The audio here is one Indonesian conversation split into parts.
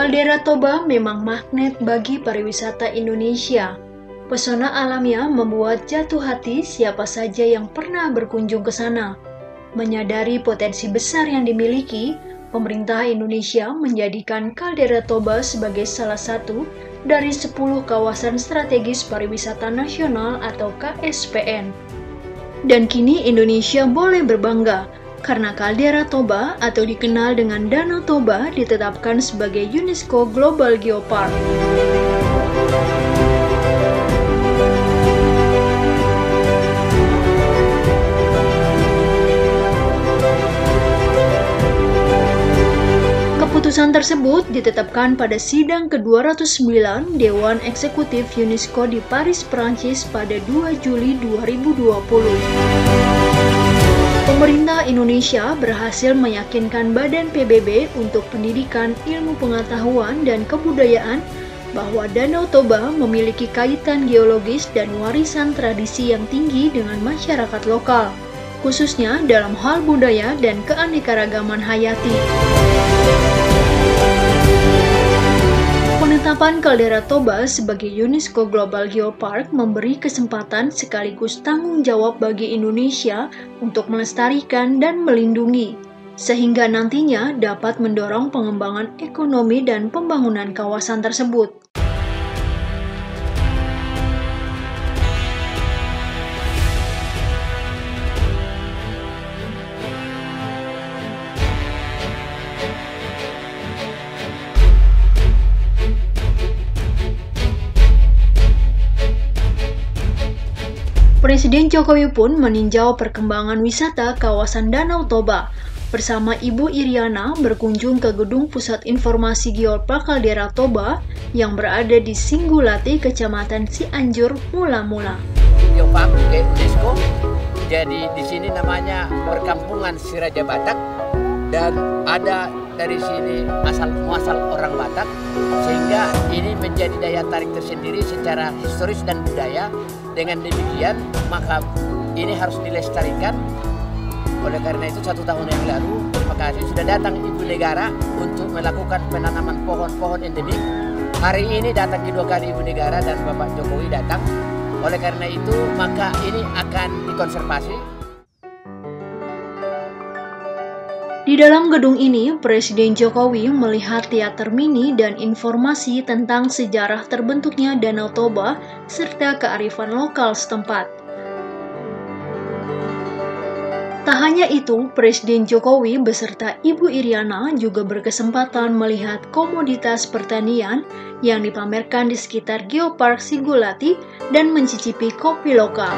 Kaldera Toba memang magnet bagi pariwisata Indonesia. Pesona alamnya membuat jatuh hati siapa saja yang pernah berkunjung ke sana. Menyadari potensi besar yang dimiliki, pemerintah Indonesia menjadikan Kaldera Toba sebagai salah satu dari 10 kawasan strategis pariwisata nasional atau KSPN. Dan kini Indonesia boleh berbangga karena Kaldera Toba atau dikenal dengan Danau Toba ditetapkan sebagai UNESCO Global Geopark. Keputusan tersebut ditetapkan pada sidang ke-209 Dewan Eksekutif UNESCO di Paris, Prancis pada 2 Juli 2020. Pemerintah Indonesia berhasil meyakinkan Badan PBB untuk Pendidikan, Ilmu Pengetahuan, dan Kebudayaan bahwa Danau Toba memiliki kaitan geologis dan warisan tradisi yang tinggi dengan masyarakat lokal, khususnya dalam hal budaya dan keanekaragaman hayati. Penetapan Kaldera Toba sebagai UNESCO Global Geopark memberi kesempatan sekaligus tanggung jawab bagi Indonesia untuk melestarikan dan melindungi, sehingga nantinya dapat mendorong pengembangan ekonomi dan pembangunan kawasan tersebut. Presiden Jokowi pun meninjau perkembangan wisata kawasan Danau Toba. Bersama Ibu Iriana berkunjung ke Gedung Pusat Informasi Geopark Kaldera Toba yang berada di Singgulati, Kecamatan Cianjur, Mula-Mula. Geopark UNESCO, jadi di sini namanya perkampungan si Raja Batak dan ada dari sini asal-muasal orang Batak, sehingga ini menjadi daya tarik tersendiri secara historis dan budaya. Dengan demikian, maka ini harus dilestarikan. Oleh karena itu, 1 tahun yang lalu, maka sudah datang Ibu Negara untuk melakukan penanaman pohon-pohon endemik. Hari ini datang kedua kali Ibu Negara dan Bapak Jokowi datang. Oleh karena itu, maka ini akan dikonservasi. Di dalam gedung ini, Presiden Jokowi melihat teater mini dan informasi tentang sejarah terbentuknya Danau Toba serta kearifan lokal setempat. Tak hanya itu, Presiden Jokowi beserta Ibu Iriana juga berkesempatan melihat komoditas pertanian yang dipamerkan di sekitar Geopark Singgulati dan mencicipi kopi lokal.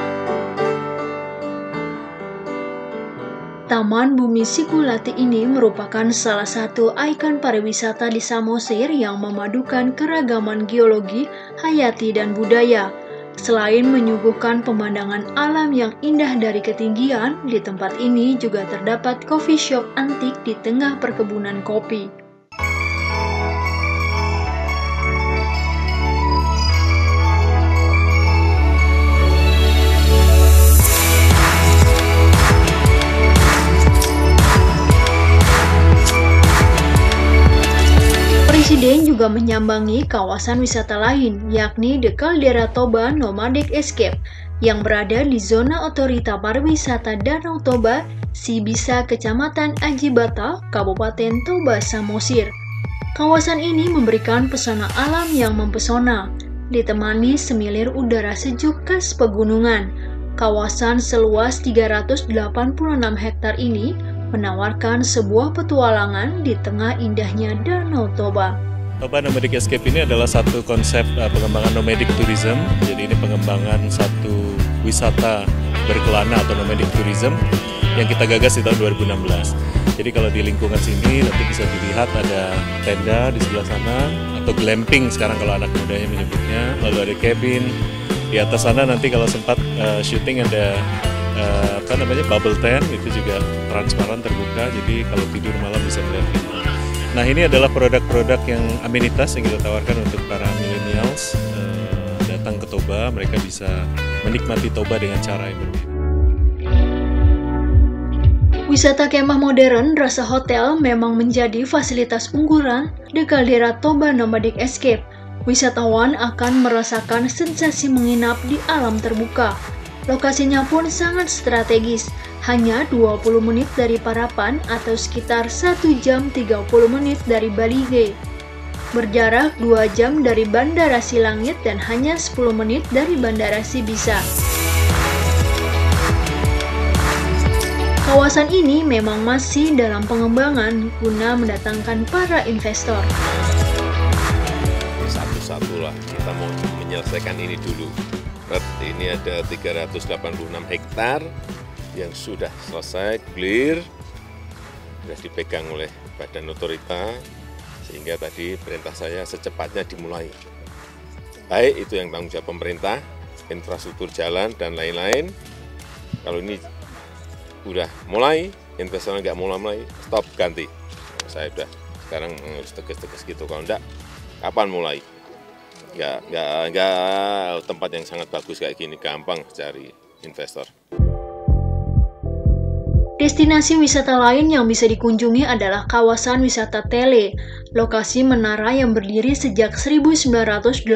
Taman Bumi Singgulati ini merupakan salah satu ikon pariwisata di Samosir yang memadukan keragaman geologi, hayati, dan budaya. Selain menyuguhkan pemandangan alam yang indah dari ketinggian, di tempat ini juga terdapat coffee shop antik di tengah perkebunan kopi. Presiden juga menyambangi kawasan wisata lain, yakni The Kaldera Toba Nomadic Escape, yang berada di zona otorita pariwisata Danau Toba, Sibisa, Kecamatan Ajibata, Kabupaten Toba Samosir. Kawasan ini memberikan pesona alam yang mempesona, ditemani semilir udara sejuk khas pegunungan. Kawasan seluas 386 hektar ini menawarkan sebuah petualangan di tengah indahnya Danau Toba. Toba Nomadic Escape ini adalah satu konsep pengembangan nomadic tourism. Jadi ini pengembangan satu wisata berkelana atau nomadic tourism yang kita gagas di tahun 2016. Jadi kalau di lingkungan sini nanti bisa dilihat ada tenda di sebelah sana atau glamping sekarang kalau anak mudanya menyebutnya. Lalu ada cabin. Di atas sana nanti kalau sempat syuting ada bubble tent, itu juga transparan terbuka, jadi kalau tidur malam bisa melihat itu. Nah, ini adalah produk-produk yang amenitas yang kita tawarkan untuk para millennials datang ke Toba, mereka bisa menikmati Toba dengan cara yang berbeda. Wisata kemah modern rasa hotel memang menjadi fasilitas unggulan di Caldera Toba Nomadic Escape. Wisatawan akan merasakan sensasi menginap di alam terbuka. Lokasinya pun sangat strategis, hanya 20 menit dari Parapan atau sekitar 1 jam 30 menit dari Balige. Berjarak 2 jam dari Bandara Silangit dan hanya 10 menit dari Bandara Sibisa. Kawasan ini memang masih dalam pengembangan guna mendatangkan para investor. Satu-satulah kita mau menyelesaikan ini dulu. Ini ada 386 hektar yang sudah selesai, clear, sudah dipegang oleh Badan Otorita, sehingga tadi perintah saya secepatnya dimulai. Baik itu yang tanggung jawab pemerintah, infrastruktur jalan, dan lain-lain. Kalau ini udah mulai, investor nggak mulai, stop, ganti. Saya udah sekarang harus tegas-tegas gitu. Kalau enggak, kapan mulai? Nggak tempat yang sangat bagus kayak gini, gampang cari investor. Destinasi wisata lain yang bisa dikunjungi adalah kawasan wisata Tele. Lokasi menara yang berdiri sejak 1988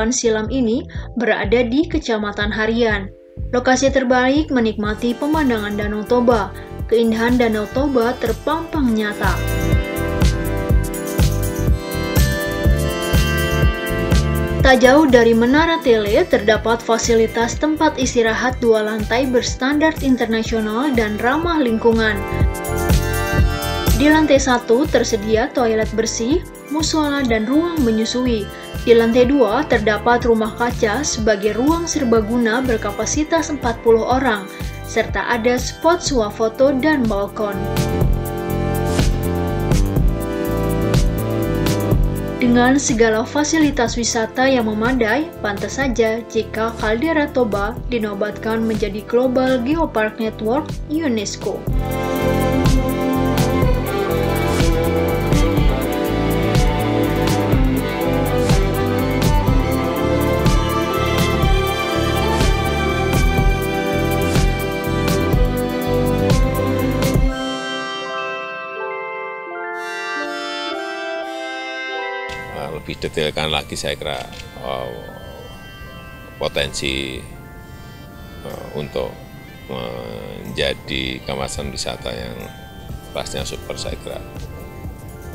silam ini berada di Kecamatan Harian. Lokasi terbaik menikmati pemandangan Danau Toba. Keindahan Danau Toba terpampang nyata. Tak jauh dari Menara Tele terdapat fasilitas tempat istirahat 2 lantai berstandar internasional dan ramah lingkungan. Di lantai 1 tersedia toilet bersih, musola dan ruang menyusui. Di lantai 2 terdapat rumah kaca sebagai ruang serbaguna berkapasitas 40 orang, serta ada spot swafoto dan balkon. Dengan segala fasilitas wisata yang memadai, pantas saja jika Caldera Toba dinobatkan menjadi Global Geopark Network UNESCO. Lebih detailkan lagi saya kira potensi untuk menjadi kawasan wisata yang kelasnya super, saya kira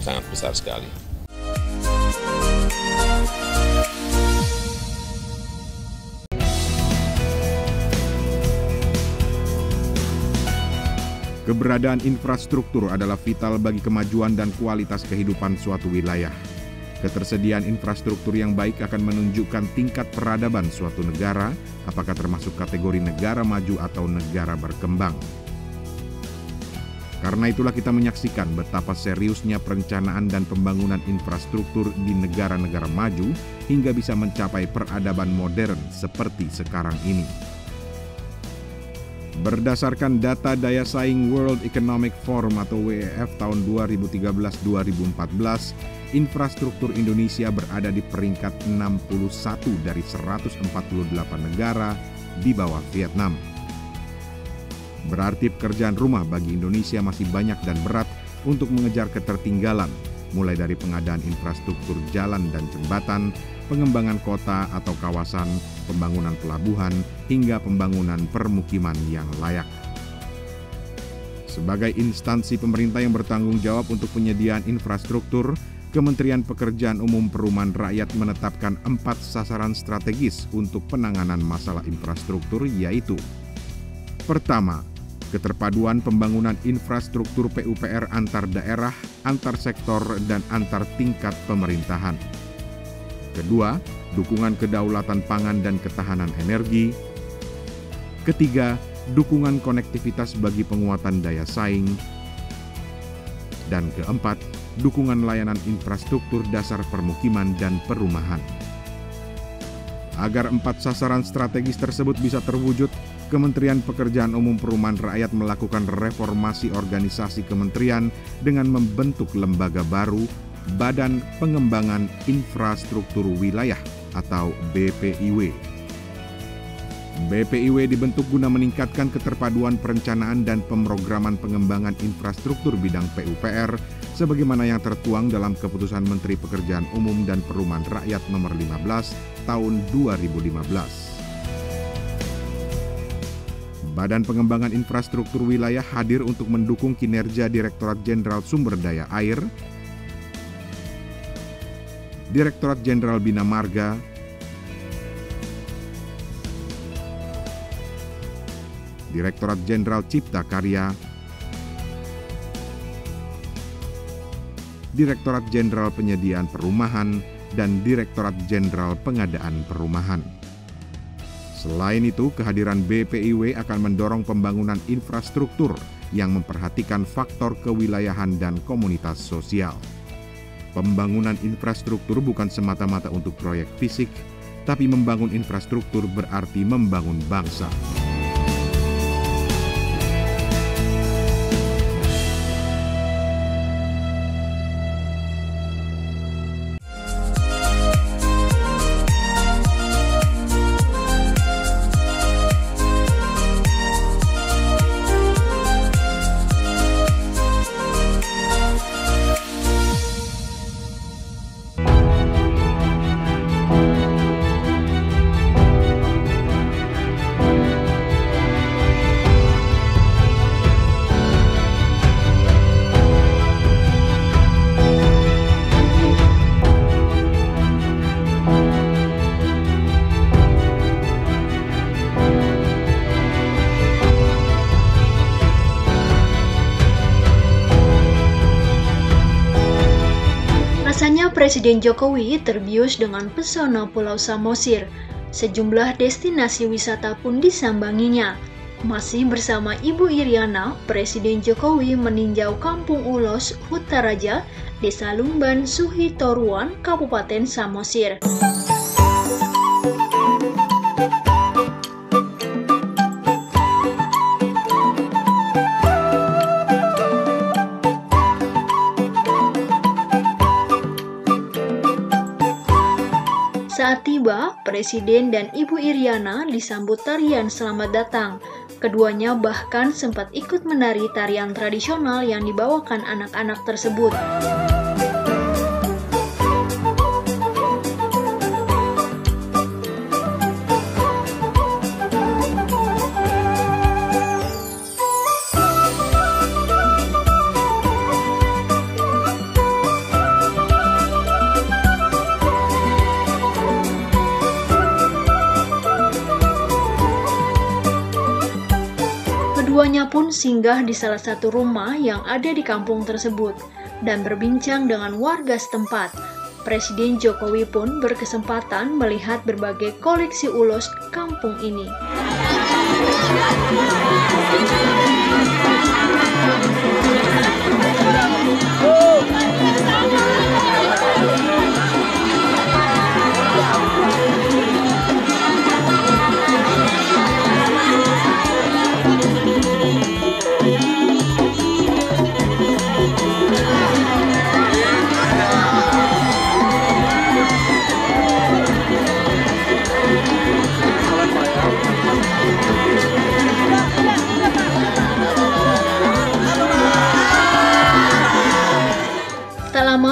sangat besar sekali. Keberadaan infrastruktur adalah vital bagi kemajuan dan kualitas kehidupan suatu wilayah. Ketersediaan infrastruktur yang baik akan menunjukkan tingkat peradaban suatu negara, apakah termasuk kategori negara maju atau negara berkembang. Karena itulah kita menyaksikan betapa seriusnya perencanaan dan pembangunan infrastruktur di negara-negara maju hingga bisa mencapai peradaban modern seperti sekarang ini. Berdasarkan data daya saing World Economic Forum atau WEF tahun 2013-2014, infrastruktur Indonesia berada di peringkat 61 dari 148 negara di bawah Vietnam. Berarti pekerjaan rumah bagi Indonesia masih banyak dan berat untuk mengejar ketertinggalan, mulai dari pengadaan infrastruktur jalan dan jembatan, pengembangan kota atau kawasan, pembangunan pelabuhan, hingga pembangunan permukiman yang layak. Sebagai instansi pemerintah yang bertanggung jawab untuk penyediaan infrastruktur, Kementerian Pekerjaan Umum Perumahan Rakyat menetapkan 4 sasaran strategis untuk penanganan masalah infrastruktur, yaitu: pertama, keterpaduan pembangunan infrastruktur PUPR antar daerah, antar sektor, dan antar tingkat pemerintahan. Kedua, dukungan kedaulatan pangan dan ketahanan energi. Ketiga, dukungan konektivitas bagi penguatan daya saing. Dan keempat, dukungan layanan infrastruktur dasar permukiman dan perumahan. Agar 4 sasaran strategis tersebut bisa terwujud, Kementerian Pekerjaan Umum Perumahan Rakyat melakukan reformasi organisasi kementerian dengan membentuk lembaga baru, Badan Pengembangan Infrastruktur Wilayah atau BPIW. BPIW dibentuk guna meningkatkan keterpaduan perencanaan dan pemrograman pengembangan infrastruktur bidang PUPR sebagaimana yang tertuang dalam Keputusan Menteri Pekerjaan Umum dan Perumahan Rakyat Nomor 15 Tahun 2015. Badan Pengembangan Infrastruktur Wilayah hadir untuk mendukung kinerja Direktorat Jenderal Sumber Daya Air, Direktorat Jenderal Bina Marga, Direktorat Jenderal Cipta Karya, Direktorat Jenderal Penyediaan Perumahan, dan Direktorat Jenderal Pengadaan Perumahan. Selain itu, kehadiran BPIW akan mendorong pembangunan infrastruktur yang memperhatikan faktor kewilayahan dan komunitas sosial. Pembangunan infrastruktur bukan semata-mata untuk proyek fisik, tapi membangun infrastruktur berarti membangun bangsa. Rasanya Presiden Jokowi terbius dengan pesona Pulau Samosir. Sejumlah destinasi wisata pun disambanginya. Masih bersama Ibu Iriana, Presiden Jokowi meninjau Kampung Ulos, Hutaraja, Desa Lumban, Suhitoruan, Kabupaten Samosir. Saat tiba, Presiden dan Ibu Iriana disambut tarian selamat datang. Keduanya bahkan sempat ikut menari tarian tradisional yang dibawakan anak-anak tersebut. Keduanya pun singgah di salah satu rumah yang ada di kampung tersebut dan berbincang dengan warga setempat. Presiden Jokowi pun berkesempatan melihat berbagai koleksi ulos kampung ini.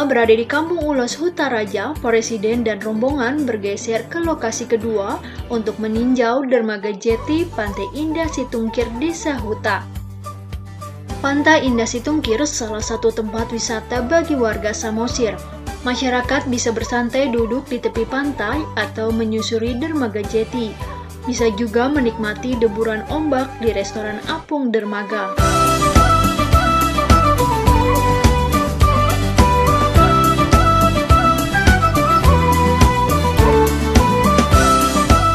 Berada di Kampung Ulos Hutaraja, Presiden dan rombongan bergeser ke lokasi kedua untuk meninjau dermaga jeti Pantai Indah Situngkir, Desa Huta. Pantai Indah Situngkir salah satu tempat wisata bagi warga Samosir. Masyarakat bisa bersantai duduk di tepi pantai atau menyusuri dermaga jeti. Bisa juga menikmati deburan ombak di restoran apung dermaga.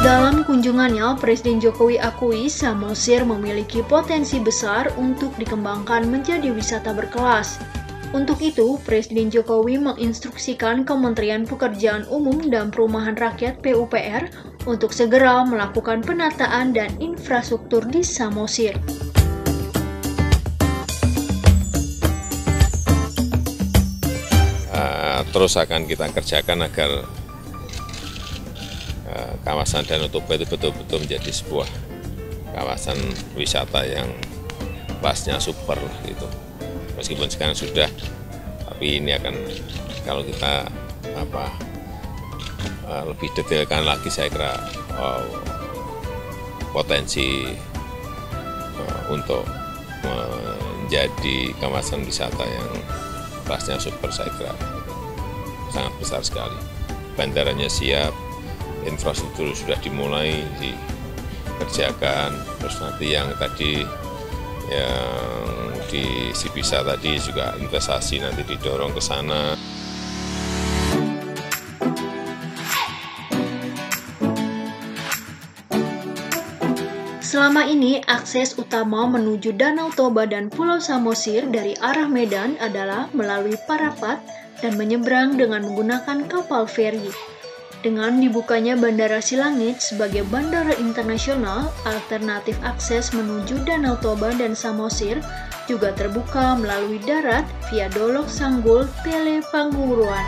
Dalam kunjungannya, Presiden Jokowi akui Samosir memiliki potensi besar untuk dikembangkan menjadi wisata berkelas. Untuk itu, Presiden Jokowi menginstruksikan Kementerian Pekerjaan Umum dan Perumahan Rakyat (PUPR) untuk segera melakukan penataan dan infrastruktur di Samosir. Terus akan kita kerjakan agar kawasan Danau Toba itu betul-betul menjadi sebuah kawasan wisata yang kelasnya super gitu. Meskipun sekarang sudah, tapi ini akan kalau kita lebih detailkan lagi, saya kira potensi untuk menjadi kawasan wisata yang kelasnya super saya kira sangat besar sekali. Bandaranya siap, infrastruktur sudah dimulai dikerjakan, terus nanti yang tadi yang di Sibisa tadi juga investasi nanti didorong ke sana. Selama ini, akses utama menuju Danau Toba dan Pulau Samosir dari arah Medan adalah melalui Parapat dan menyeberang dengan menggunakan kapal feri. Dengan dibukanya Bandara Silangit sebagai bandara internasional, alternatif akses menuju Danau Toba dan Samosir juga terbuka melalui darat via Dolok Sanggul, Tele, Pangguruan.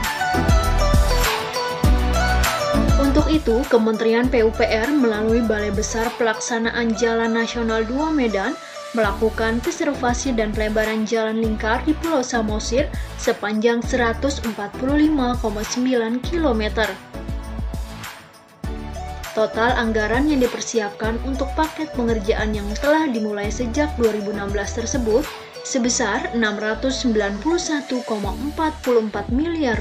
Untuk itu, Kementerian PUPR melalui Balai Besar Pelaksanaan Jalan Nasional 2 Medan melakukan reservasi dan pelebaran jalan lingkar di Pulau Samosir sepanjang 145,9 km. Total anggaran yang dipersiapkan untuk paket pengerjaan yang telah dimulai sejak 2016 tersebut sebesar Rp691,44 miliar.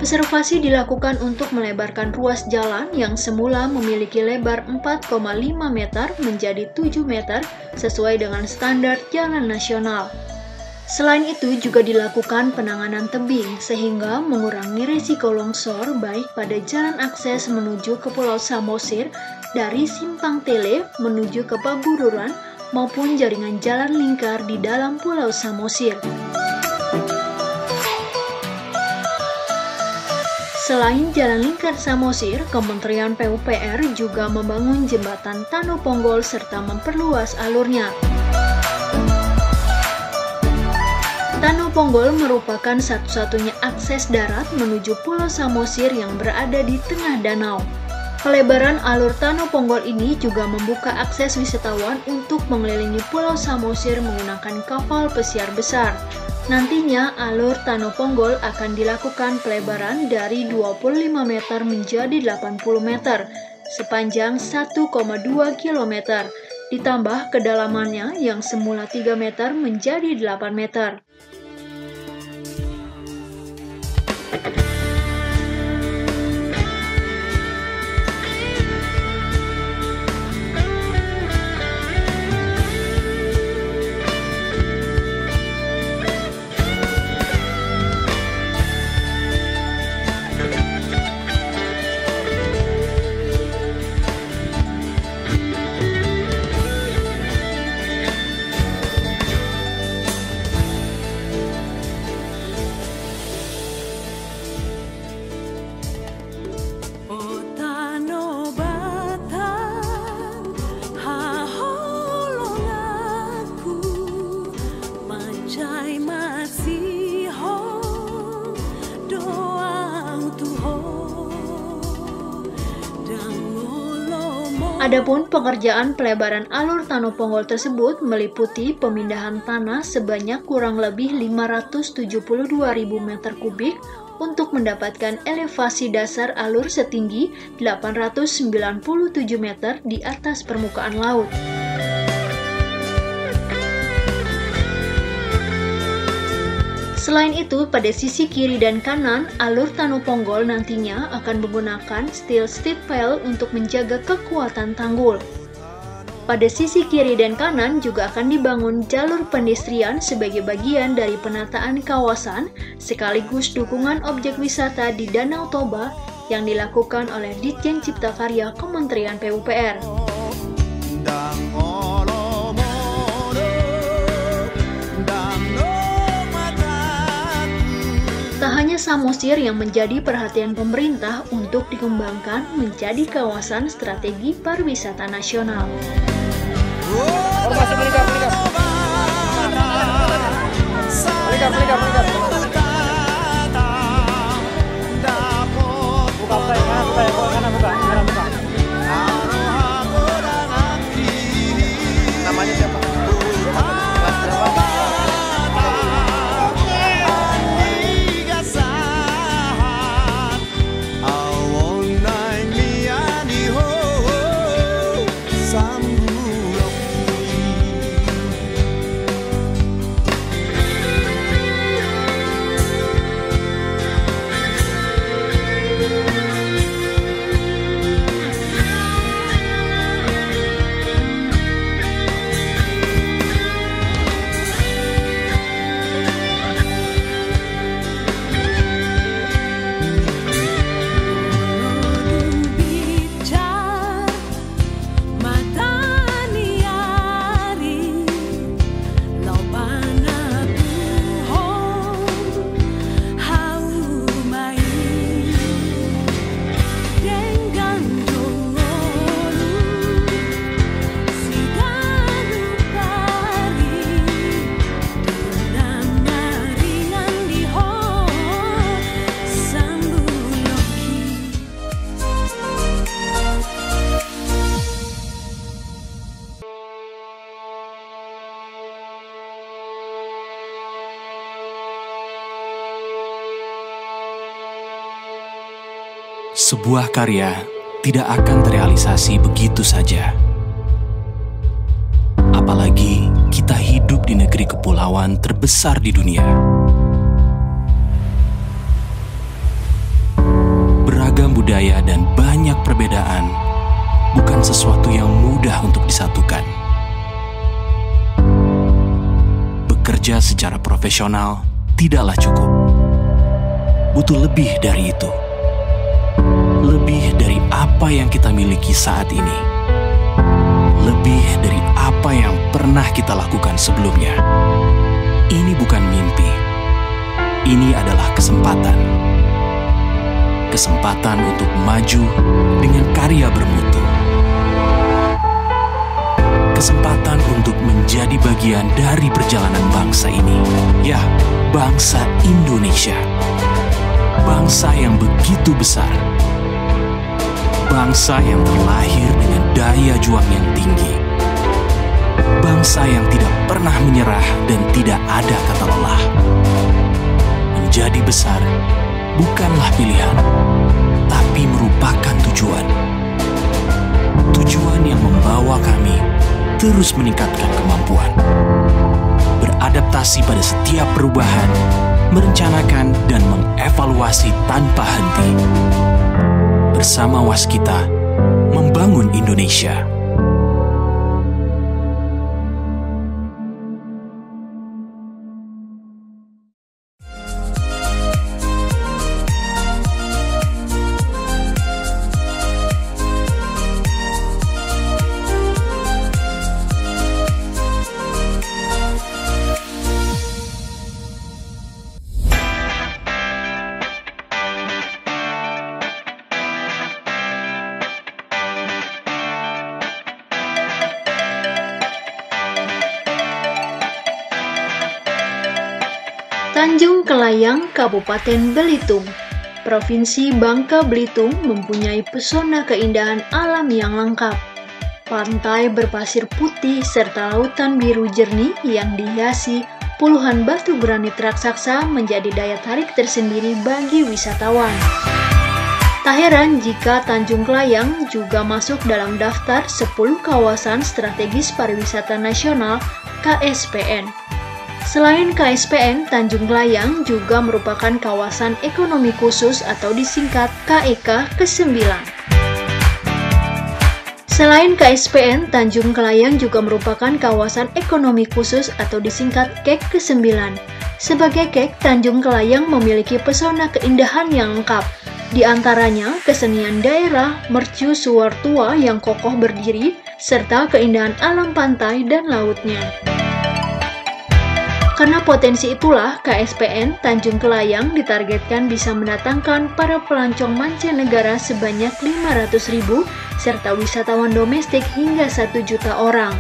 Reservasi dilakukan untuk melebarkan ruas jalan yang semula memiliki lebar 4,5 meter menjadi 7 meter sesuai dengan standar jalan nasional. Selain itu juga dilakukan penanganan tebing sehingga mengurangi risiko longsor baik pada jalan akses menuju ke Pulau Samosir dari Simpang Tele menuju ke Pagururan maupun jaringan jalan lingkar di dalam Pulau Samosir. Selain jalan lingkar Samosir, Kementerian PUPR juga membangun jembatan Tano Ponggol serta memperluas alurnya. Tano Ponggol merupakan satu-satunya akses darat menuju Pulau Samosir yang berada di tengah danau. Pelebaran alur Tano Ponggol ini juga membuka akses wisatawan untuk mengelilingi Pulau Samosir menggunakan kapal pesiar besar. Nantinya alur Tano Ponggol akan dilakukan pelebaran dari 25 meter menjadi 80 meter, sepanjang 1,2 km, ditambah kedalamannya yang semula 3 meter menjadi 8 meter. Adapun pengerjaan pelebaran alur Tano Ponggol tersebut meliputi pemindahan tanah sebanyak kurang lebih 572.000 meter kubik untuk mendapatkan elevasi dasar alur setinggi 897 meter di atas permukaan laut. Selain itu, pada sisi kiri dan kanan, alur Tano Ponggol nantinya akan menggunakan steel steep pile untuk menjaga kekuatan tanggul. Pada sisi kiri dan kanan juga akan dibangun jalur pedestrian sebagai bagian dari penataan kawasan sekaligus dukungan objek wisata di Danau Toba yang dilakukan oleh Ditjen Cipta Karya Kementerian PUPR. Tak hanya Samosir yang menjadi perhatian pemerintah untuk dikembangkan menjadi kawasan strategi pariwisata nasional. Sebuah karya tidak akan terrealisasi begitu saja. Apalagi kita hidup di negeri kepulauan terbesar di dunia. Beragam budaya dan banyak perbedaan bukan sesuatu yang mudah untuk disatukan. Bekerja secara profesional tidaklah cukup. Butuh lebih dari itu. Lebih dari apa yang kita miliki saat ini. Lebih dari apa yang pernah kita lakukan sebelumnya. Ini bukan mimpi. Ini adalah kesempatan. Kesempatan untuk maju dengan karya bermutu. Kesempatan untuk menjadi bagian dari perjalanan bangsa ini. Ya, bangsa Indonesia. Bangsa yang begitu besar. Bangsa yang terlahir dengan daya juang yang tinggi. Bangsa yang tidak pernah menyerah dan tidak ada kata lelah. Menjadi besar bukanlah pilihan, tapi merupakan tujuan. Tujuan yang membawa kami terus meningkatkan kemampuan. Beradaptasi pada setiap perubahan, merencanakan dan mengevaluasi tanpa henti. Bersama Waskita, membangun Indonesia. Tanjung Kelayang, Kabupaten Belitung. Provinsi Bangka Belitung mempunyai pesona keindahan alam yang lengkap. Pantai berpasir putih serta lautan biru jernih yang dihiasi puluhan batu granit raksasa menjadi daya tarik tersendiri bagi wisatawan. Tak heran jika Tanjung Kelayang juga masuk dalam daftar 10 kawasan strategis pariwisata nasional KSPN. Selain KSPN, Tanjung Kelayang juga merupakan kawasan ekonomi khusus atau disingkat KEK ke-9. Selain KSPN, Tanjung Kelayang juga merupakan kawasan ekonomi khusus atau disingkat KEK ke-9. Sebagai KEK, Tanjung Kelayang memiliki pesona keindahan yang lengkap. Di antaranya kesenian daerah, mercusuar tua yang kokoh berdiri, serta keindahan alam pantai dan lautnya. Karena potensi itulah, KSPN Tanjung Kelayang ditargetkan bisa mendatangkan para pelancong mancanegara sebanyak 500.000 serta wisatawan domestik hingga 1 juta orang.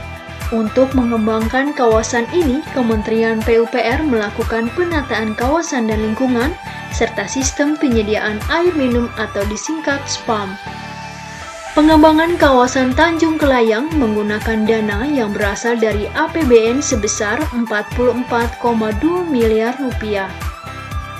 Untuk mengembangkan kawasan ini, Kementerian PUPR melakukan penataan kawasan dan lingkungan serta sistem penyediaan air minum atau disingkat SPAM. Pengembangan kawasan Tanjung Kelayang menggunakan dana yang berasal dari APBN sebesar 44,2 miliar rupiah.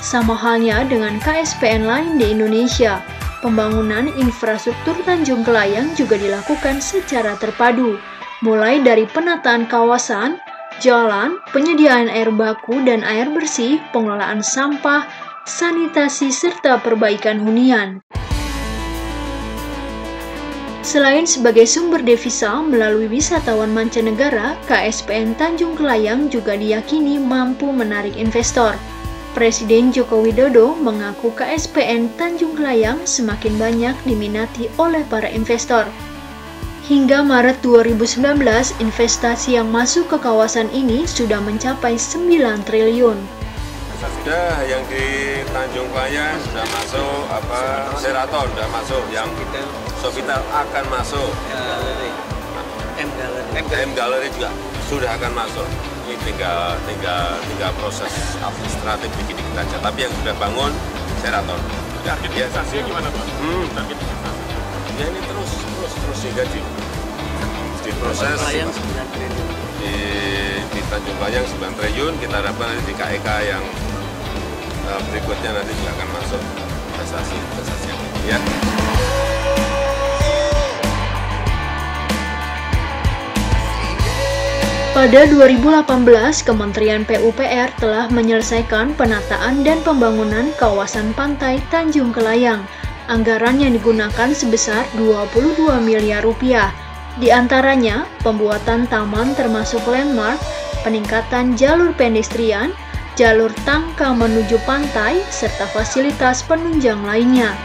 Sama halnya dengan KSPN lain di Indonesia, pembangunan infrastruktur Tanjung Kelayang juga dilakukan secara terpadu, mulai dari penataan kawasan, jalan, penyediaan air baku dan air bersih, pengelolaan sampah, sanitasi, serta perbaikan hunian. Selain sebagai sumber devisa melalui wisatawan mancanegara, KSPN Tanjung Kelayang juga diyakini mampu menarik investor. Presiden Joko Widodo mengaku KSPN Tanjung Kelayang semakin banyak diminati oleh para investor. Hingga Maret 2019, investasi yang masuk ke kawasan ini sudah mencapai 9 triliun. Sudah yang di Tanjung Kelayang sudah masuk, Sheraton sudah masuk, yang Sofitel akan masuk, M Gallery juga sudah akan masuk. Ini tinggal proses administratif dikit-dikit saja. Tapi yang sudah bangun Sheraton. Target investasinya gimana Pak? Target investasi. Ya ini terus hingga di proses di Tanjung Kelayang 9 triliun. Kita harapkan nanti di KEK yang berikutnya nanti juga akan masuk. investasi yang ya. Pada 2018, Kementerian PUPR telah menyelesaikan penataan dan pembangunan kawasan pantai Tanjung Kelayang. Anggaran yang digunakan sebesar 22 miliar rupiah. Di antaranya, pembuatan taman termasuk landmark, peningkatan jalur pedestrian, jalur tangka menuju pantai, serta fasilitas penunjang lainnya.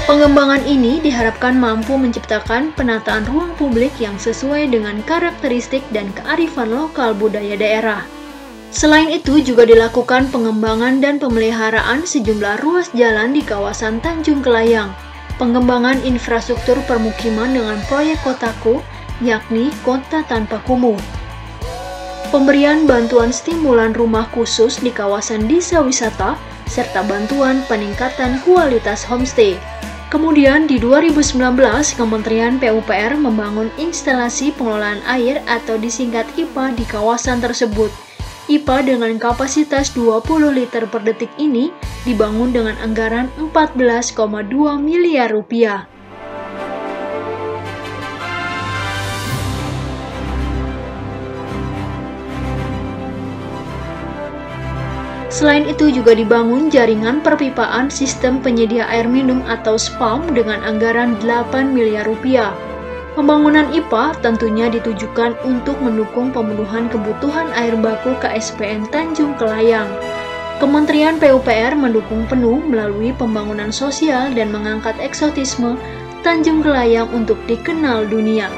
Pengembangan ini diharapkan mampu menciptakan penataan ruang publik yang sesuai dengan karakteristik dan kearifan lokal budaya daerah. Selain itu juga dilakukan pengembangan dan pemeliharaan sejumlah ruas jalan di kawasan Tanjung Kelayang, pengembangan infrastruktur permukiman dengan proyek Kotaku, yakni Kota Tanpa Kumuh, pemberian bantuan stimulan rumah khusus di kawasan desa wisata, serta bantuan peningkatan kualitas homestay. Kemudian di 2019, Kementerian PUPR membangun instalasi pengelolaan air atau disingkat IPA di kawasan tersebut. IPA dengan kapasitas 20 liter per detik ini dibangun dengan anggaran 14,2 miliar rupiah. Selain itu juga dibangun jaringan perpipaan sistem penyedia air minum atau SPAM dengan anggaran 8 miliar rupiah. Pembangunan IPA tentunya ditujukan untuk mendukung pemenuhan kebutuhan air baku KSPN Tanjung Kelayang. Kementerian PUPR mendukung penuh melalui pembangunan sosial dan mengangkat eksotisme Tanjung Kelayang untuk dikenal dunia.